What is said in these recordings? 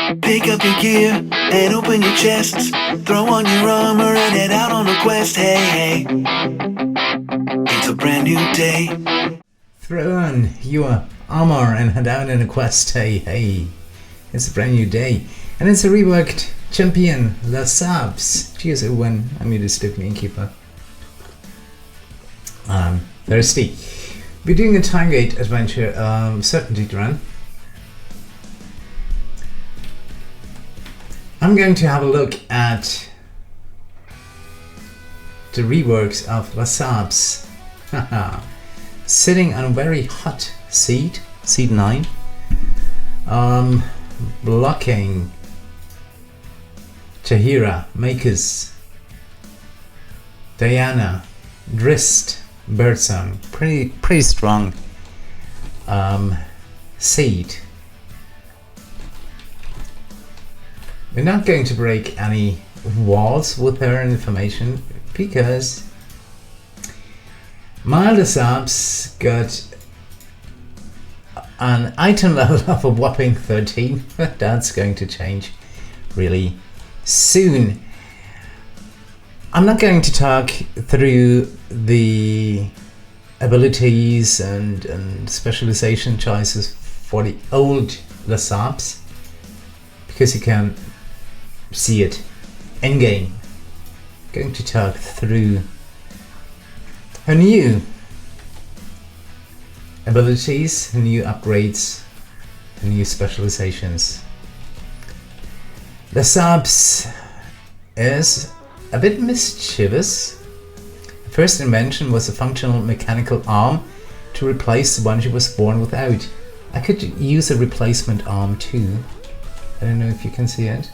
Pick up your gear and open your chests. Throw on your armor and head out on a quest. Hey, hey, it's a brand new day. Throw on your armor and head out on a quest. Hey, hey, it's a brand new day. And it's a reworked champion, Lazaapz. Cheers everyone, I'm your district innkeeper. Thirsty. We're doing a time gate adventure, certainty Dran. I'm going to have a look at the reworks of Lazaapz. Sitting on a very hot seat 9. Blocking Tahira, Makers, Diana, Drist, Birdsong. Pretty strong seed. We're not going to break any walls with her information because my Lazaapz got an item level of a whopping 13, but that's going to change really soon. I'm not going to talk through the abilities and specialization choices for the old Lazaapz because you can see it in game. Going to talk through her new abilities, new upgrades, new specializations. Lazaapz is a bit mischievous. The first invention was a functional mechanical arm to replace the one she was born without. I could use a replacement arm too. I don't know if you can see it.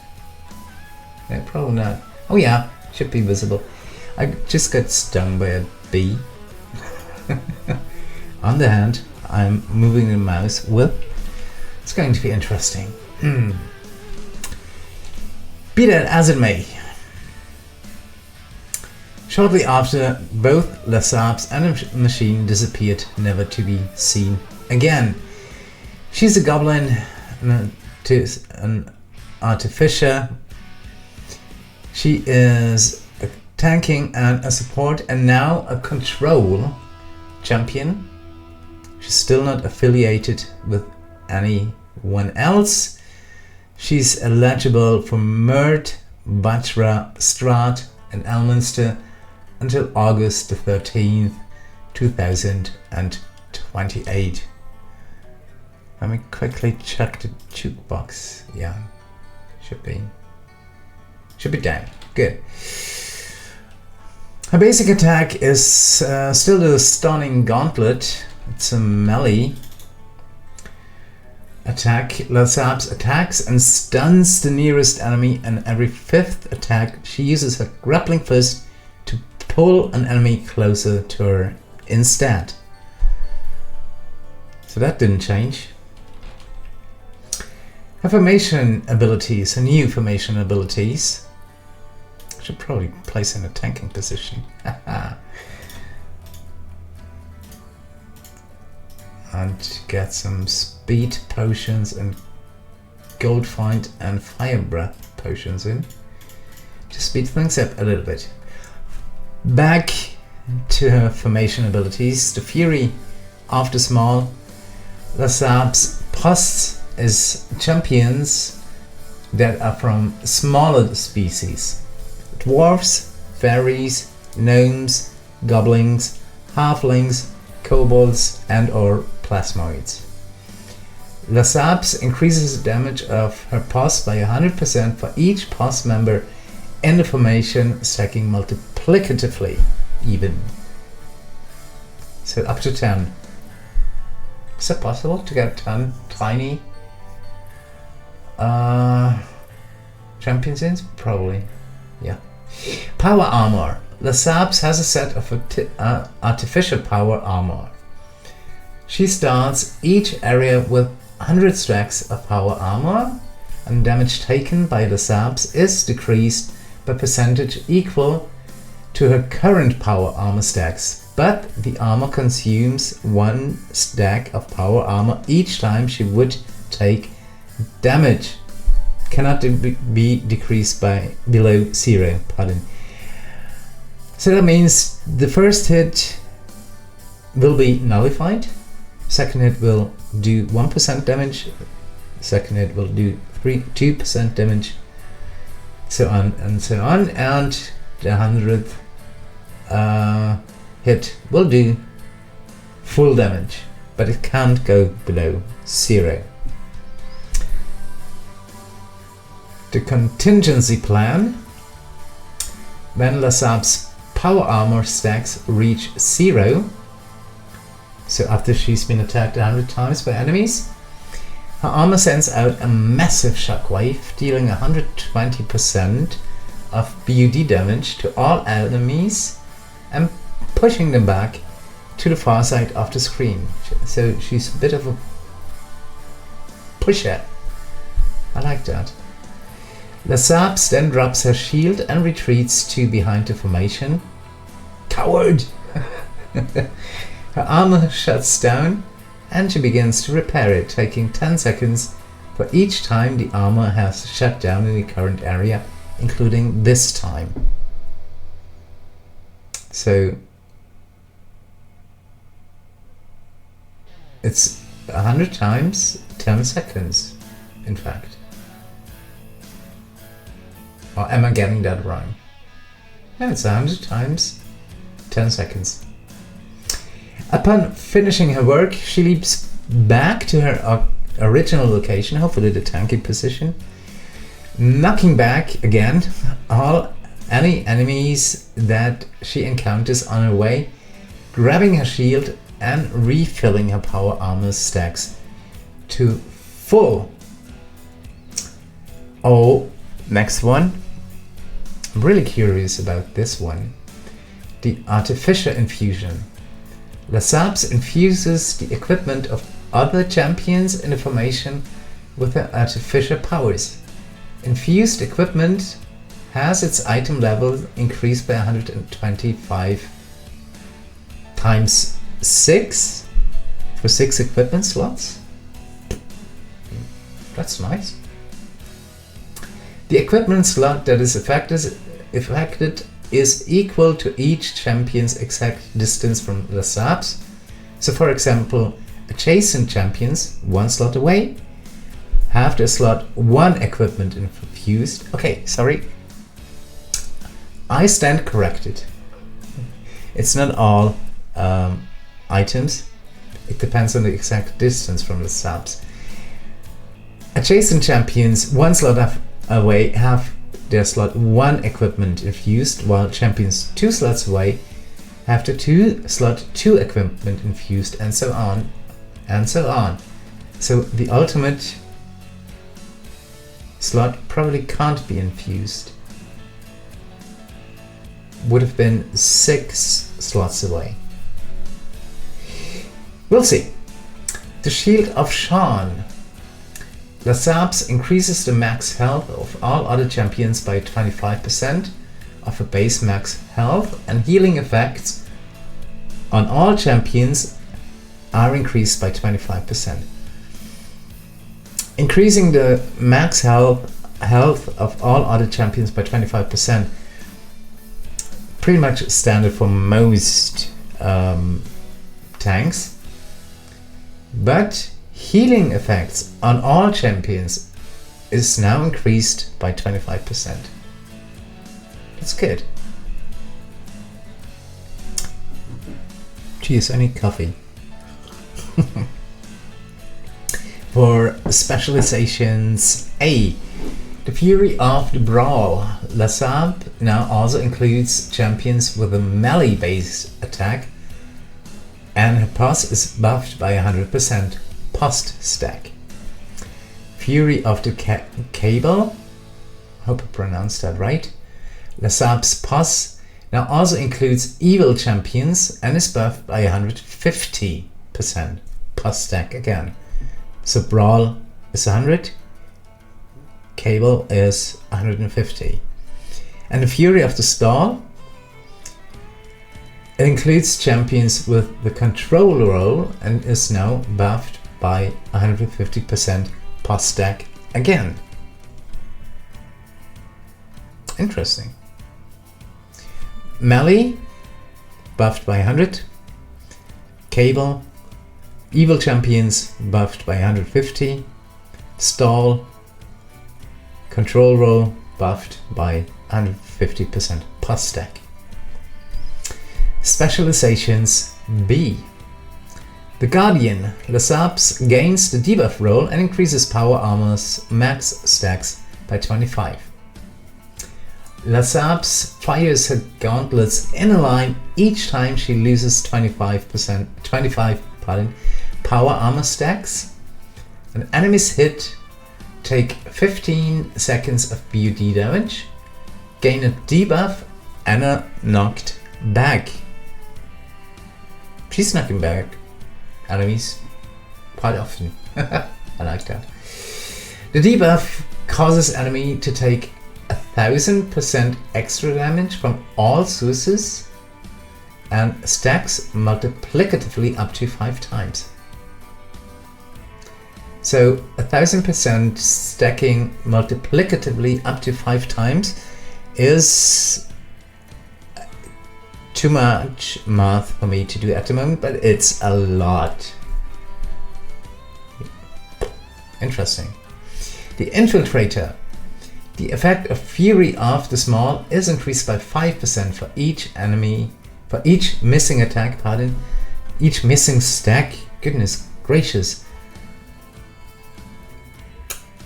Yeah, probably not. Oh yeah, should be visible. I just got stung by a bee. On the hand, I'm moving the mouse with. It's going to be interesting. Be that as it may. Shortly after, both Lazaapz and the machine disappeared, never to be seen again. She's a goblin, an artificer. She is a tanking and a support and now a control champion. She's still not affiliated with anyone else. She's eligible for Mirt, Vajra, Strahd and Elminster until August the 13th, 2028. Let me quickly check the jukebox. Yeah, should be down. Good. Her basic attack is still the stunning Gauntlet. It's a melee attack. Lazaapz attacks and stuns the nearest enemy, and every 5th attack she uses her grappling fist to pull an enemy closer to her instead. So that didn't change. Her formation abilities, her new formation abilities. Should probably place in a tanking position. And get some speed potions and gold find and fire breath potions in to speed things up a little bit. Back to her formation abilities. The Fury after small. Lazaapz Posse is champions that are from smaller species. Dwarves, fairies, gnomes, goblins, halflings, kobolds and or plasmoids. Lazaapz increases the damage of her Posse by 100% for each Posse member in the formation, stacking multiplicatively even. So up to 10. Is it possible to get 10 tiny champions in? Probably. Yeah. Power armor. Lazaapz has a set of artificial power armor. She starts each area with 100 stacks of power armor, and damage taken by Lazaapz is decreased by percentage equal to her current power armor stacks, but the armor consumes 1 stack of power armor each time she would take damage. cannot be decreased by below 0. Pardon. So that means the first hit will be nullified, second hit will do 1% damage, second hit will do 2% damage, so on and so on, and the 100th hit will do full damage, but it can't go below 0. The Contingency Plan: when Lazaapz power armor stacks reach 0, so after she's been attacked 100 times by enemies, her armor sends out a massive shockwave, dealing 120% of BUD damage to all enemies and pushing them back to the far side of the screen. So she's a bit of a pusher. I like that. Lazaapz then drops her shield and retreats to behind the formation. Coward! Her armor shuts down and she begins to repair it, taking 10 seconds for each time the armor has shut down in the current area, including this time. So it's 100 times 10 seconds, in fact. Or am I getting that wrong? No, it's 100 times 10 seconds. Upon finishing her work, she leaps back to her original location, hopefully the tanky position, knocking back again any enemies that she encounters on her way, grabbing her shield and refilling her power armor stacks to full. Oh, next one. I'm really curious about this one. The Artificer Infusion. Lazaapz infuses the equipment of other champions in the formation with her artificial powers. Infused equipment has its item level increased by 125 times 6 for 6 equipment slots. That's nice. The equipment slot that is affected is equal to each champion's exact distance from Lazaapz. So for example, adjacent champions 1 slot away have their slot 1 equipment infused. Okay, sorry. I stand corrected. It's not all items. It depends on the exact distance from Lazaapz. Adjacent champions 1 slot away have their slot 1 equipment infused, while champions 2 slots away have the slot 2 equipment infused, and so on and so on. So the ultimate slot probably can't be infused. Would have been 6 slots away. We'll see. The Shield of Sharn. Lazaapz increases the max health of all other champions by 25% of a base max health, and healing effects on all champions are increased by 25%. Increasing the max health of all other champions by 25%, pretty much standard for most tanks, but healing effects on all champions is now increased by 25%. That's good. Cheers, I need coffee. For specializations A, the Fury of the Brawl. Lazaapz now also includes champions with a melee based attack, and her Posse is buffed by 100% post stack. Fury of the Cabal, hope I pronounced that right. Lazaapz Posse now also includes evil champions and is buffed by 150% post stack again. So Brawl is 100, Cabal is 150. And the Fury of the Storm, it includes champions with the control role and is now buffed by 150% post stack again. Interesting. Melee, buffed by 100. Cabal, evil champions, buffed by 150. Stall, control roll, buffed by 150% plus stack. Specializations B. The Guardian Lazaapz gains the debuff roll and increases power armor's max stacks by 25. Lazaapz fires her gauntlets in a line each time she loses 25 power armor stacks. An enemy's hit, take 15 seconds of BUD damage, gain a debuff and a knocked back. She's knocking back enemies quite often. I like that. The debuff causes enemy to take 1000% extra damage from all sources and stacks multiplicatively up to 5 times. So 1000% stacking multiplicatively up to 5 times is too much math for me to do at the moment, but it's a lot. Interesting. The Infiltrator. The effect of Fury of the Small is increased by 5% for each enemy, for each missing attack, each missing stack. Goodness gracious.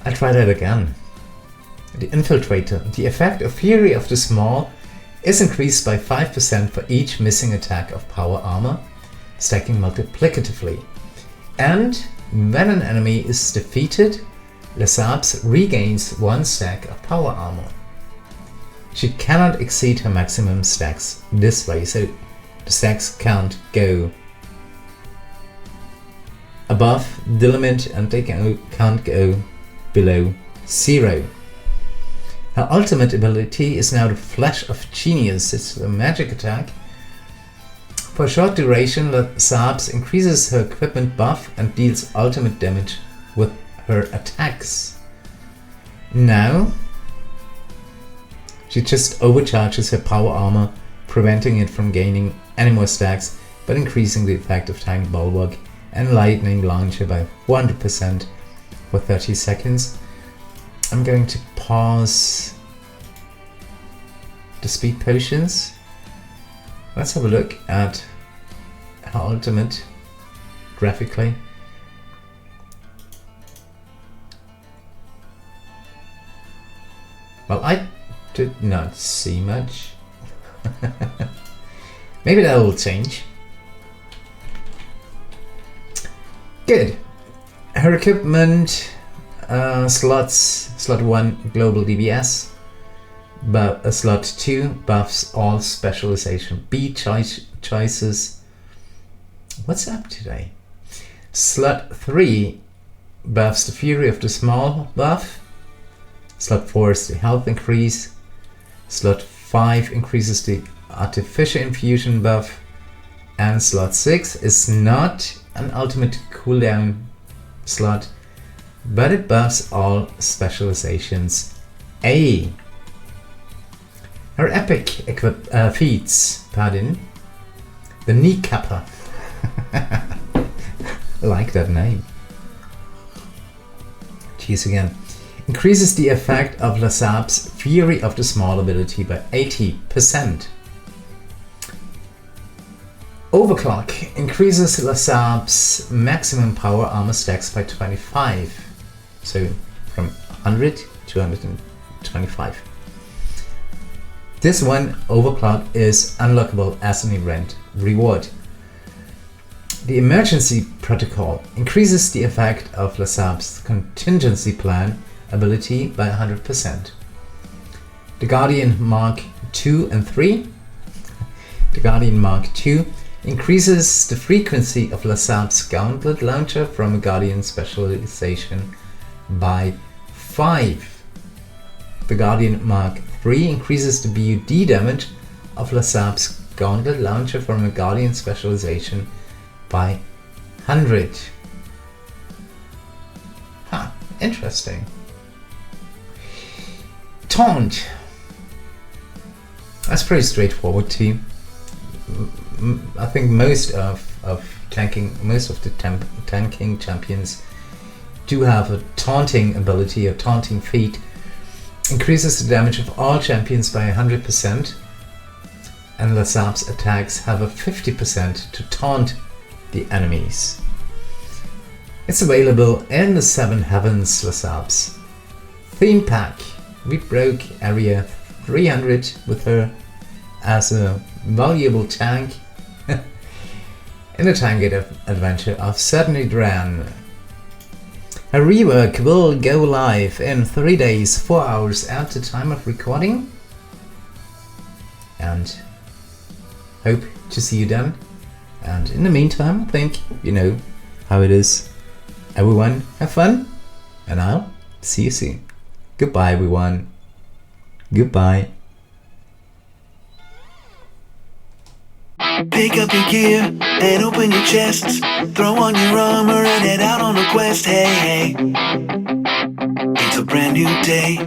I'll try that again. The Infiltrator. The effect of Fury of the Small is increased by 5% for each missing attack of power armor, stacking multiplicatively. And when an enemy is defeated, Lazaapz regains 1 stack of power armor. She cannot exceed her maximum stacks this way, so the stacks can't go above the limit and they can't go below 0. Her ultimate ability is now the Flash of Genius. It's a magic attack. For a short duration, Lazaapz increases her equipment buff and deals ultimate damage with her attacks. Now, she just overcharges her power armor, preventing it from gaining any more stacks, but increasing the effect of Tiny Bulwark and Lightning Launcher by 100% for 30 seconds. I'm going to pause the speed potions. Let's have a look at her ultimate graphically. Well, I did not see much. Maybe that will change. Good. Her equipment slots: slot 1 global DBS, but slot 2 buffs all specialization B choices. What's up today? Slot 3 buffs the Fury of the Small buff. Slot 4 is the health increase. Slot 5 increases the Artificer Infusion buff. And slot 6 is not an ultimate cooldown slot, but it buffs all specializations A. Her epic feats, the Knee Kappa. I like that name. Cheers again. Increases the effect of Lazaapz Fury of the Small ability by 80%. Overclock increases Lazaapz maximum power armor stacks by 25. So from 100 to 125. This one, Overclock, is unlockable as an event reward. The Emergency Protocol increases the effect of Lazaapz Contingency Plan ability by 100%. The Guardian Mark 2 and 3. The Guardian Mark 2 increases the frequency of Lazaapz Gauntlet launcher from a Guardian specialization by 5. The Guardian Mark 3 increases the BUD damage of Lazaapz Gauntlet launcher from a Guardian specialization by 100. Interesting. Taunt. That's pretty straightforward too. I think most of the tanking champions do have a taunting ability, a taunting feat. Increases the damage of all champions by 100%, and Lazaapz attacks have a 50% to taunt the enemies. It's available in the 7 Heavens Lazaapz theme pack. We broke area 300 with her as a valuable tank in the Tank adventure of certainly Dran. A rework will go live in 3 days, 4 hours at the time of recording, and hope to see you then. And in the meantime, I think you know how it is. Everyone have fun, and I'll see you soon. Goodbye everyone. Goodbye. Pick up your gear and open your chests. Throw on your armor and head out on a quest. Hey, hey. It's a brand new day.